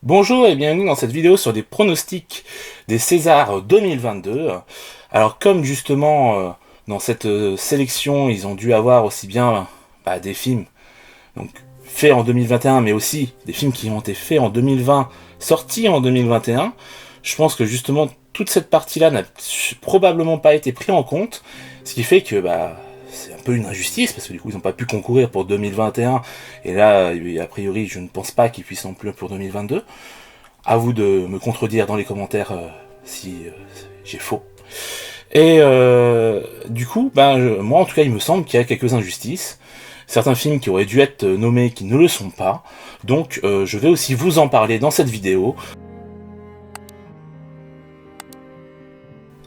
Bonjour et bienvenue dans cette vidéo sur des pronostics des Césars 2022. Alors comme justement dans cette sélection ils ont dû avoir aussi bien des films donc, faits en 2021 mais aussi des films qui ont été faits en 2020, sortis en 2021, je pense que justement toute cette partie-là n'a probablement pas été prise en compte, ce qui fait que c'est un peu une injustice parce que du coup ils n'ont pas pu concourir pour 2021 et là a priori je ne pense pas qu'ils puissent non plus pour 2022. À vous de me contredire dans les commentaires si j'ai faux. Et du coup, moi en tout cas il me semble qu'il y a quelques injustices. Certains films qui auraient dû être nommés qui ne le sont pas. Donc je vais aussi vous en parler dans cette vidéo.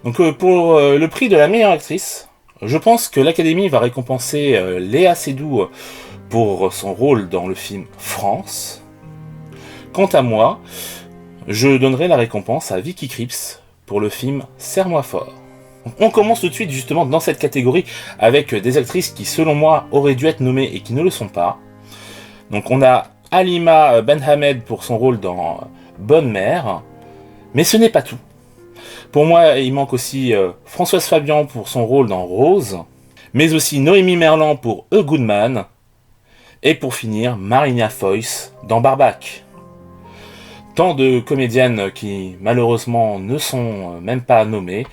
Donc pour le prix de la meilleure actrice, je pense que l'Académie va récompenser Léa Seydoux pour son rôle dans le film France. Quant à moi, je donnerai la récompense à Vicky Krieps pour le film Serre-moi fort. On commence tout de suite justement dans cette catégorie avec des actrices qui selon moi auraient dû être nommées et qui ne le sont pas. Donc on a Halima Benhamed pour son rôle dans Bonne Mère, mais ce n'est pas tout. Pour moi il manque aussi Françoise Fabian pour son rôle dans Rose, mais aussi Noémie Merlan pour A Good Man, et pour finir Marina Foïs dans Barbac. Tant de comédiennes qui malheureusement ne sont même pas nommées,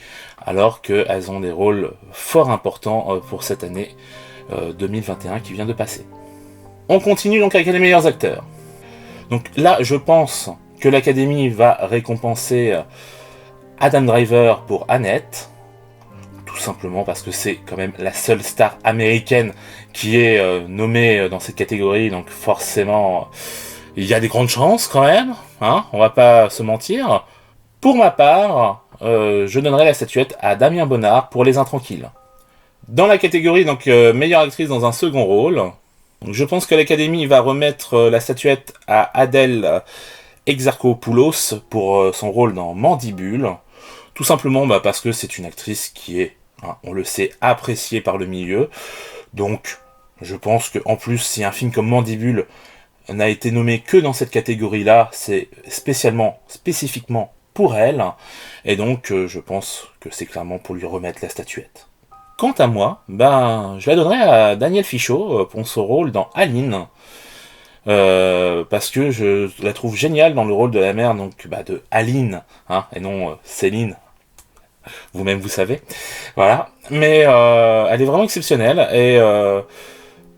alors qu'elles ont des rôles fort importants pour cette année 2021 qui vient de passer. On continue donc avec les meilleurs acteurs. Donc là, je pense que l'Académie va récompenser Adam Driver pour Annette, tout simplement parce que c'est quand même la seule star américaine qui est nommée dans cette catégorie, donc forcément il y a des grandes chances quand même, hein, on va pas se mentir. Pour ma part, je donnerai la statuette à Damien Bonnard pour Les Intranquilles. Dans la catégorie donc meilleure actrice dans un second rôle, donc, je pense que l'Académie va remettre la statuette à Adèle Exarchopoulos pour son rôle dans Mandibule, tout simplement parce que c'est une actrice qui est, hein, on le sait, appréciée par le milieu. Donc je pense qu'en plus si un film comme Mandibule n'a été nommé que dans cette catégorie-là, c'est spécifiquement pour elle, et donc je pense que c'est clairement pour lui remettre la statuette. Quant à moi, je la donnerai à Daniel Fichot pour son rôle dans Aline, parce que je la trouve géniale dans le rôle de la mère donc de Aline, hein, et non Céline. Vous-même vous savez, voilà. Mais elle est vraiment exceptionnelle et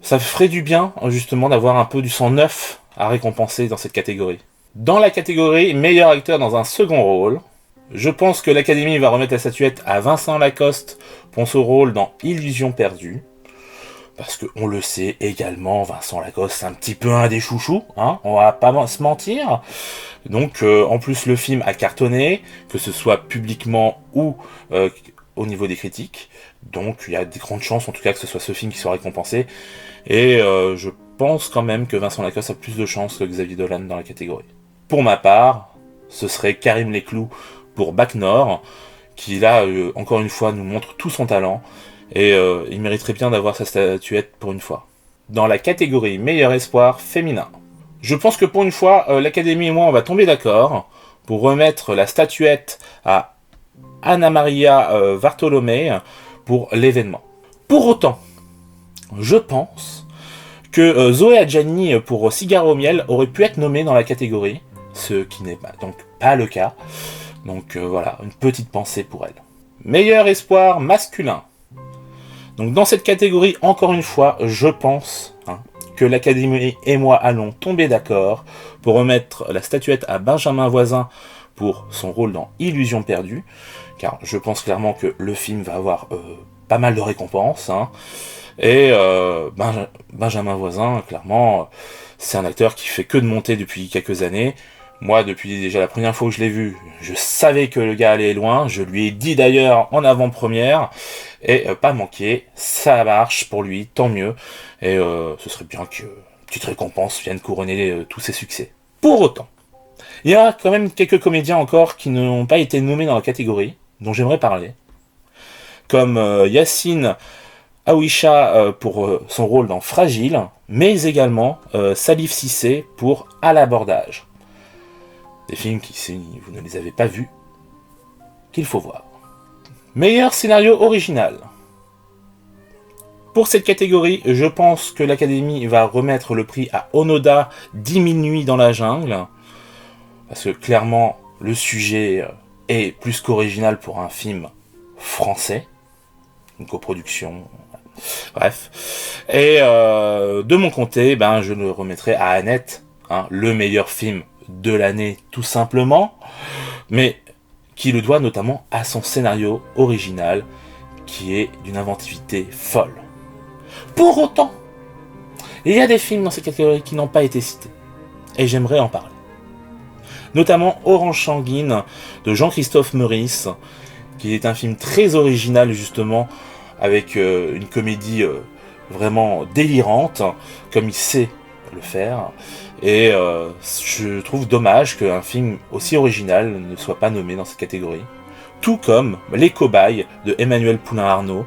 ça ferait du bien justement d'avoir un peu du sang neuf à récompenser dans cette catégorie. Dans la catégorie meilleur acteur dans un second rôle, je pense que l'Académie va remettre la statuette à Vincent Lacoste pour son rôle dans Illusion perdue. Parce qu'on le sait également, Vincent Lacoste c'est un petit peu un des chouchous, hein, on va pas se mentir. Donc en plus le film a cartonné, que ce soit publiquement ou au niveau des critiques. Donc il y a des grandes chances en tout cas que ce soit ce film qui soit récompensé. Et je pense quand même que Vincent Lacoste a plus de chances que Xavier Dolan dans la catégorie. Pour ma part, ce serait Karim Leclou pour Bac Nord, qui là encore une fois nous montre tout son talent. Et il mériterait bien d'avoir sa statuette pour une fois. Dans la catégorie meilleur espoir féminin, je pense que pour une fois, l'Académie et moi, on va tomber d'accord pour remettre la statuette à Anna Maria Vartolomei pour l'événement. Pour autant, je pense que Zoé Adjani pour Cigare au miel aurait pu être nommée dans la catégorie, ce qui n'est donc pas le cas. Donc voilà, une petite pensée pour elle. Meilleur espoir masculin. Donc dans cette catégorie, encore une fois, je pense que l'Académie et moi allons tomber d'accord pour remettre la statuette à Benjamin Voisin pour son rôle dans Illusion perdue, car je pense clairement que le film va avoir pas mal de récompenses, hein. Et Benjamin Voisin, clairement, c'est un acteur qui fait que de monter depuis quelques années. Moi, depuis déjà la première fois que je l'ai vu, je savais que le gars allait loin. Je lui ai dit d'ailleurs en avant-première. Et pas manqué, ça marche pour lui, tant mieux. Et ce serait bien qu'une petite récompense vienne couronner tous ses succès. Pour autant, il y a quand même quelques comédiens encore qui n'ont pas été nommés dans la catégorie, dont j'aimerais parler. Comme Yacine Aouisha pour son rôle dans Fragile, mais également Salif Cissé pour À l'abordage. Des films qui, si vous ne les avez pas vus, qu'il faut voir. Meilleur scénario original. Pour cette catégorie, je pense que l'Académie va remettre le prix à Onoda, 10 000 nuits dans la jungle. Parce que clairement, le sujet est plus qu'original pour un film français. Une coproduction. Bref. Et de mon côté, je le remettrai à Annette, le meilleur film de l'année tout simplement. Mais qui le doit notamment à son scénario original, qui est d'une inventivité folle. Pour autant, il y a des films dans cette catégorie qui n'ont pas été cités, et j'aimerais en parler. Notamment Orange Sanguine de Jean-Christophe Meurice, qui est un film très original justement, avec une comédie vraiment délirante, comme il sait le faire, et je trouve dommage qu'un film aussi original ne soit pas nommé dans cette catégorie. Tout comme Les Cobayes de Emmanuel Poulain-Arnaud,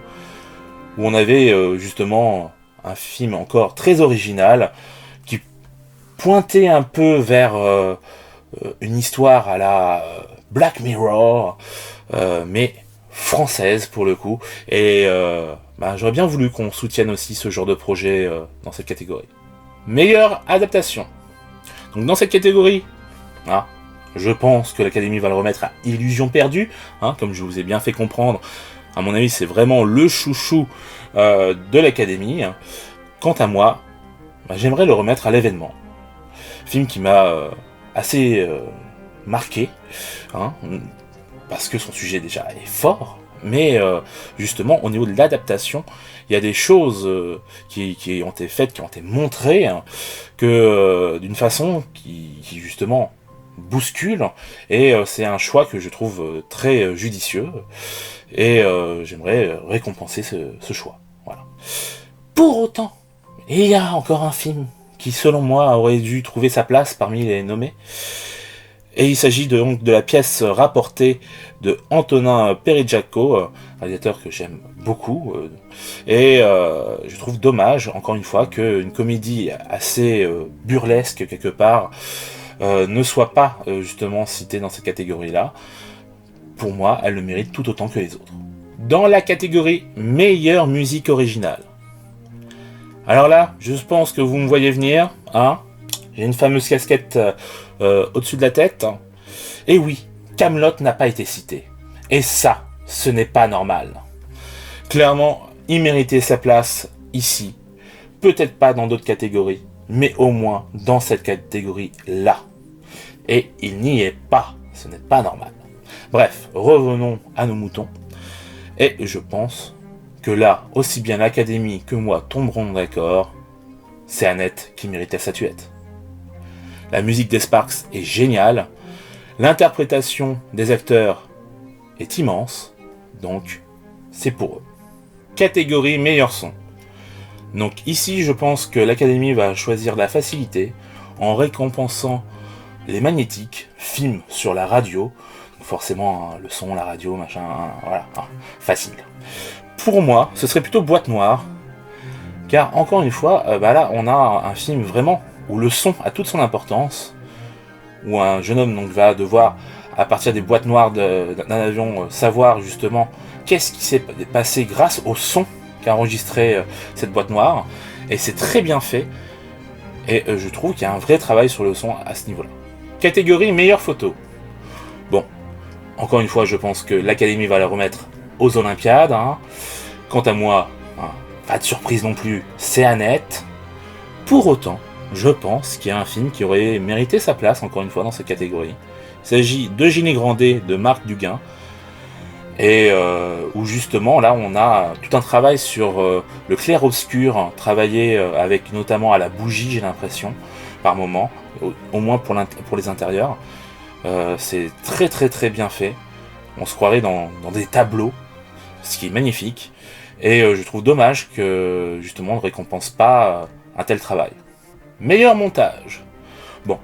où on avait justement un film encore très original, qui pointait un peu vers une histoire à la Black Mirror, mais française pour le coup, et j'aurais bien voulu qu'on soutienne aussi ce genre de projet dans cette catégorie. Meilleure adaptation. Donc dans cette catégorie, je pense que l'Académie va le remettre à Illusion perdue, comme je vous ai bien fait comprendre. À mon avis, c'est vraiment le chouchou de l'Académie. Quant à moi, j'aimerais le remettre à L'Événement. Film qui m'a assez marqué, parce que son sujet déjà est fort, mais justement au niveau de l'adaptation, il y a des choses qui ont été faites, qui ont été montrées, que d'une façon qui justement bouscule, et c'est un choix que je trouve très judicieux, et j'aimerais récompenser ce choix. Voilà. Pour autant, il y a encore un film qui selon moi aurait dû trouver sa place parmi les nommés, et il s'agit donc de la pièce rapportée de Antonin Perijako, réalisateur que j'aime beaucoup, et je trouve dommage, encore une fois, qu'une comédie assez burlesque quelque part ne soit pas justement citée dans cette catégorie-là. Pour moi, elle le mérite tout autant que les autres. Dans la catégorie meilleure musique originale. Alors là, je pense que vous me voyez venir, j'ai une fameuse casquette au-dessus de la tête. Et oui, Kaamelott n'a pas été cité. Et ça, ce n'est pas normal. Clairement, il méritait sa place ici. Peut-être pas dans d'autres catégories, mais au moins dans cette catégorie-là. Et il n'y est pas. Ce n'est pas normal. Bref, revenons à nos moutons. Et je pense que là, aussi bien l'Académie que moi tomberont d'accord, c'est Annette qui méritait sa statuette. La musique des Sparks est géniale, l'interprétation des acteurs est immense, donc c'est pour eux. Catégorie meilleur son. Donc ici, je pense que l'Académie va choisir la facilité en récompensant les magnétiques, films sur la radio, forcément le son, la radio, machin, voilà, facile. Pour moi, ce serait plutôt Boîte Noire, car encore une fois, là on a un film vraiment où le son a toute son importance, où un jeune homme donc va devoir, à partir des boîtes noires d'un avion, savoir justement qu'est-ce qui s'est passé grâce au son qu'a enregistré cette boîte noire, et c'est très bien fait, et je trouve qu'il y a un vrai travail sur le son à ce niveau-là. Catégorie meilleure photo. Bon, encore une fois, je pense que l'Académie va la remettre aux Olympiades. Quant à moi, pas de surprise non plus, c'est Annette. Pour autant, je pense qu'il y a un film qui aurait mérité sa place, encore une fois, dans cette catégorie. Il s'agit d'Eugénie Grandet, de Marc Duguin, et où justement, là, on a tout un travail sur le clair-obscur, travaillé avec notamment à la bougie, j'ai l'impression, par moment, au moins pour les intérieurs. C'est très très très bien fait. On se croirait dans des tableaux, ce qui est magnifique. Et je trouve dommage que justement on ne récompense pas un tel travail. Meilleur montage. Bon,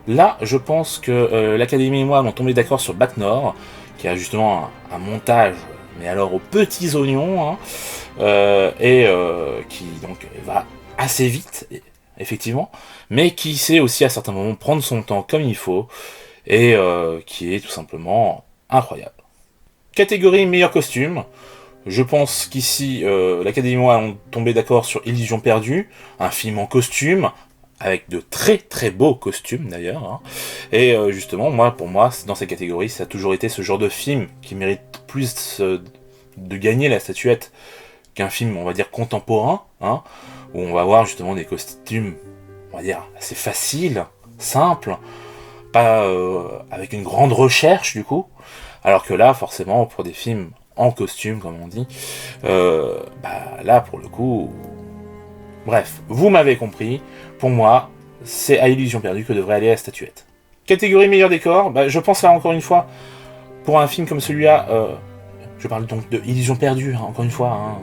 là je pense que l'Académie et moi allons tomber d'accord sur Bac Nord, qui a justement un montage, mais alors aux petits oignons, et qui donc va assez vite, effectivement, mais qui sait aussi à certains moments prendre son temps comme il faut, et qui est tout simplement incroyable. Catégorie meilleur costume. Je pense qu'ici, l'Académie et moi ont tombé d'accord sur Illusion perdue, un film en costume, avec de très très beaux costumes d'ailleurs. Hein. Et justement, pour moi, dans cette catégorie, ça a toujours été ce genre de film qui mérite plus de gagner la statuette qu'un film, on va dire, contemporain, hein, où on va voir justement des costumes, on va dire, assez faciles, simples, pas avec une grande recherche du coup, alors que là, forcément, pour des films en costume, comme on dit, là, pour le coup... Bref, vous m'avez compris, pour moi, c'est à Illusion perdue que devrait aller la statuette. Catégorie meilleur décor, je pense là, encore une fois, pour un film comme celui-là, je parle donc de Illusion perdue, hein, encore une fois, hein,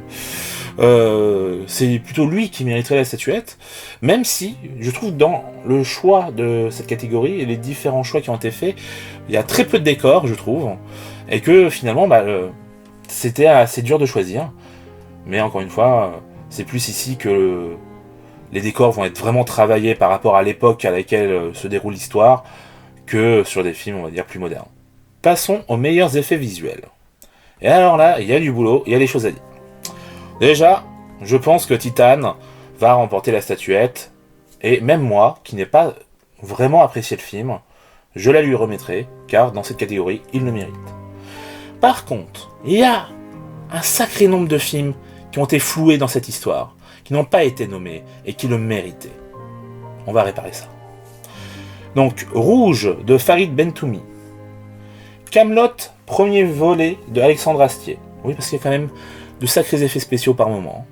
c'est plutôt lui qui mériterait la statuette, même si je trouve dans le choix de cette catégorie et les différents choix qui ont été faits, il y a très peu de décors, je trouve, et que finalement, c'était assez dur de choisir, mais encore une fois, c'est plus ici que les décors vont être vraiment travaillés par rapport à l'époque à laquelle se déroule l'histoire, que sur des films, on va dire, plus modernes. Passons aux meilleurs effets visuels. Et alors là, il y a du boulot, il y a des choses à dire. Déjà, je pense que Titan va remporter la statuette, et même moi, qui n'ai pas vraiment apprécié le film, je la lui remettrai, car dans cette catégorie, il le mérite. Par contre, il y a un sacré nombre de films qui ont été floués dans cette histoire, qui n'ont pas été nommés, et qui le méritaient. On va réparer ça. Donc, Rouge, de Farid Bentoumi. Camelot, premier volet de Alexandre Astier. Oui, parce qu'il y a quand même de sacrés effets spéciaux par moment.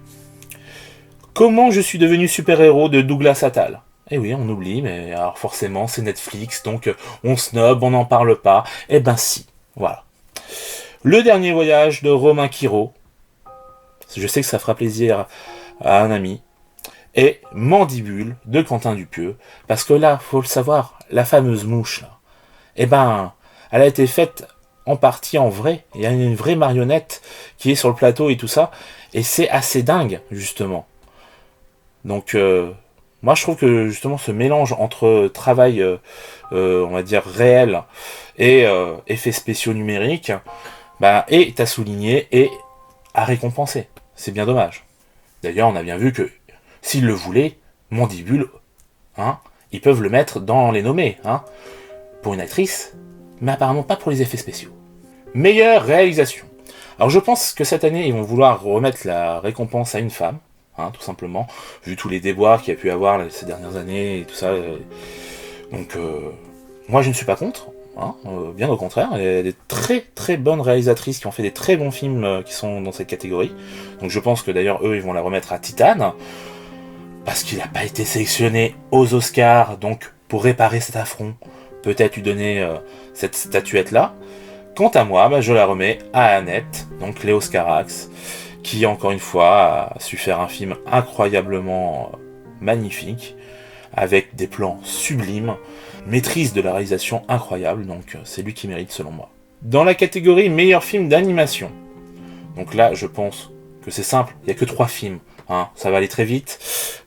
Comment je suis devenu super-héros de Douglas Attal. Eh oui, on oublie, mais alors forcément, c'est Netflix, donc on snob, on n'en parle pas. Eh ben si, voilà. Le dernier voyage de Romain Quirault. Je sais que ça fera plaisir à un ami. Et Mandibule de Quentin Dupieux. Parce que là, faut le savoir, la fameuse mouche, là, elle a été faite en partie en vrai. Il y a une vraie marionnette qui est sur le plateau et tout ça. Et c'est assez dingue, justement. Donc, moi, je trouve que, justement, ce mélange entre travail, on va dire, réel et effets spéciaux numériques, est à souligner et à récompenser. C'est bien dommage. D'ailleurs, on a bien vu que, s'ils le voulaient, Mandibule, hein, ils peuvent le mettre dans les nommés, hein, pour une actrice, mais apparemment pas pour les effets spéciaux. Meilleure réalisation. Alors je pense que cette année, ils vont vouloir remettre la récompense à une femme, hein, tout simplement, vu tous les déboires qu'il y a pu avoir ces dernières années et tout ça. Donc, moi je ne suis pas contre, hein, bien au contraire. Il y a des très très bonnes réalisatrices qui ont fait des très bons films qui sont dans cette catégorie. Donc je pense que d'ailleurs, eux, ils vont la remettre à Titan, parce qu'il n'a pas été sélectionné aux Oscars, donc pour réparer cet affront, peut-être lui donner cette statuette-là. Quant à moi, je la remets à Annette, donc Léos Carax, qui encore une fois a su faire un film incroyablement magnifique, avec des plans sublimes, maîtrise de la réalisation incroyable, donc c'est lui qui mérite selon moi. Dans la catégorie meilleur film d'animation, donc là je pense que c'est simple, il n'y a que 3 films, hein, ça va aller très vite.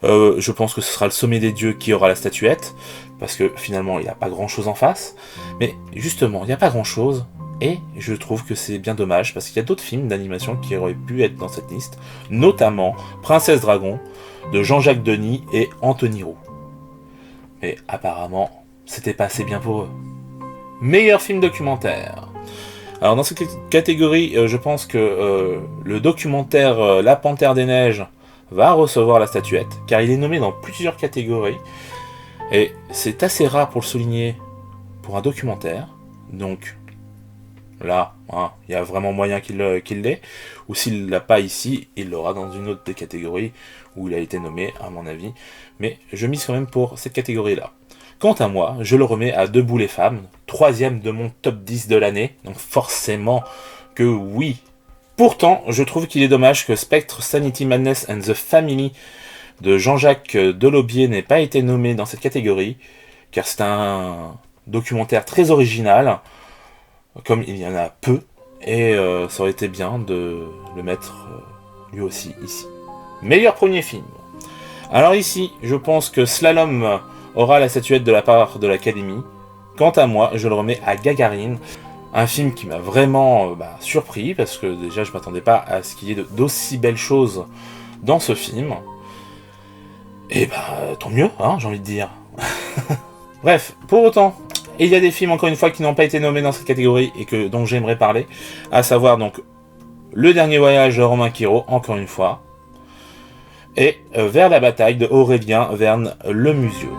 Je pense que ce sera Le Sommet des Dieux qui aura la statuette, parce que finalement il n'y a pas grand chose en face, mais justement il n'y a pas grand chose, et je trouve que c'est bien dommage, parce qu'il y a d'autres films d'animation qui auraient pu être dans cette liste, notamment Princesse Dragon, de Jean-Jacques Denis et Anthony Roux. Mais apparemment, c'était pas assez bien pour eux. Meilleur film documentaire. Alors dans cette catégorie, je pense que le documentaire La Panthère des Neiges va recevoir la statuette, car il est nommé dans plusieurs catégories, et c'est assez rare pour le souligner pour un documentaire, donc là, hein, il y a vraiment moyen qu'il l'ait, ou s'il l'a pas ici, il l'aura dans une autre des catégories où il a été nommé, à mon avis, mais je mise quand même pour cette catégorie-là. Quant à moi, je le remets à Debout les femmes, 3e de mon top 10 de l'année, donc forcément que oui. Pourtant, je trouve qu'il est dommage que Spectre, Sanity, Madness and the Family de Jean-Jacques Delobier n'ait pas été nommé dans cette catégorie, car c'est un documentaire très original, comme il y en a peu, et ça aurait été bien de le mettre lui aussi ici. Meilleur premier film. Alors ici, je pense que Slalom aura la statuette de la part de l'Académie, Quant à moi, je le remets à Gagarine, un film qui m'a vraiment surpris, parce que déjà je m'attendais pas à ce qu'il y ait d'aussi belles choses dans ce film. Et tant mieux, hein, j'ai envie de dire. Bref, pour autant, il y a des films, encore une fois, qui n'ont pas été nommés dans cette catégorie et dont j'aimerais parler, à savoir donc Le Dernier Voyage de Romain Quiro, encore une fois, et Vers la bataille de Aurélien Verne Lemusio.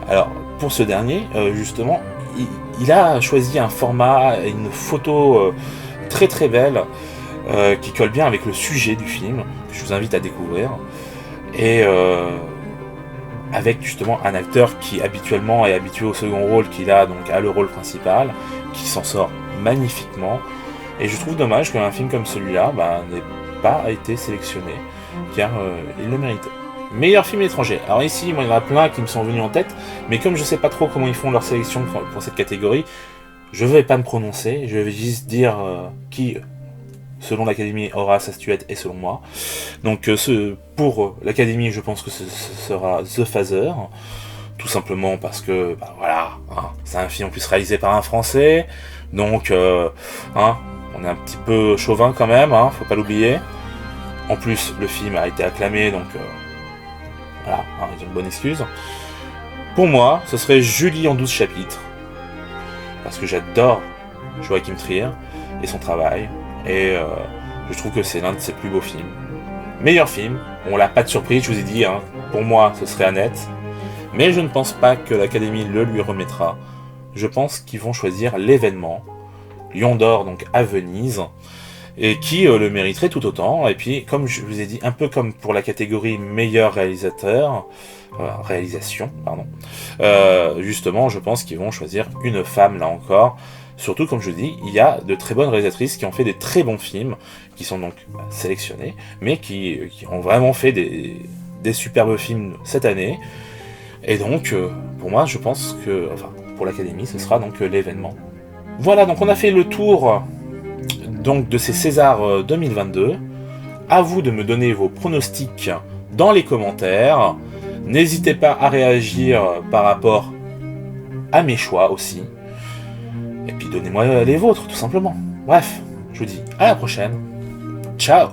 Alors, pour ce dernier, justement, il a choisi un format, une photo très très belle, qui colle bien avec le sujet du film, que je vous invite à découvrir, et avec justement un acteur qui habituellement est habitué au second rôle, qu'il a donc à le rôle principal, qui s'en sort magnifiquement, et je trouve dommage qu'un film comme celui-là n'ait pas été sélectionné, car il le méritait. Meilleur film étranger. Alors ici, moi, il y en a plein qui me sont venus en tête, mais comme je sais pas trop comment ils font leur sélection pour cette catégorie, je vais pas me prononcer, je vais juste dire qui, selon l'Académie, aura sa statuette et selon moi. Donc pour l'Académie, je pense que ce sera The Father, tout simplement parce que, voilà, hein, c'est un film en plus réalisé par un Français, donc on est un petit peu chauvin quand même, hein, faut pas l'oublier. En plus, le film a été acclamé, donc voilà, hein, ils ont une bonne excuse. Pour moi, ce serait Julie en 12 chapitres, parce que j'adore Joachim Trier et son travail, et je trouve que c'est l'un de ses plus beaux films. Meilleur film, on l'a pas de surprise, je vous ai dit, hein, pour moi ce serait Annette, mais je ne pense pas que l'Académie le lui remettra. Je pense qu'ils vont choisir L'Événement, Lion d'Or donc à Venise, et qui le mériterait tout autant. Et puis, comme je vous ai dit, un peu comme pour la catégorie meilleur réalisation, justement, je pense qu'ils vont choisir une femme, là encore. Surtout, comme je dis, il y a de très bonnes réalisatrices qui ont fait des très bons films, qui sont donc sélectionnés, mais qui ont vraiment fait des superbes films cette année. Et donc, pour moi, je pense que, pour l'Académie, ce sera donc L'Événement. Voilà, donc on a fait le tour donc de ces Césars 2022. À vous de me donner vos pronostics dans les commentaires. N'hésitez pas à réagir par rapport à mes choix aussi. Et puis donnez-moi les vôtres, tout simplement. Bref, je vous dis à la prochaine. Ciao!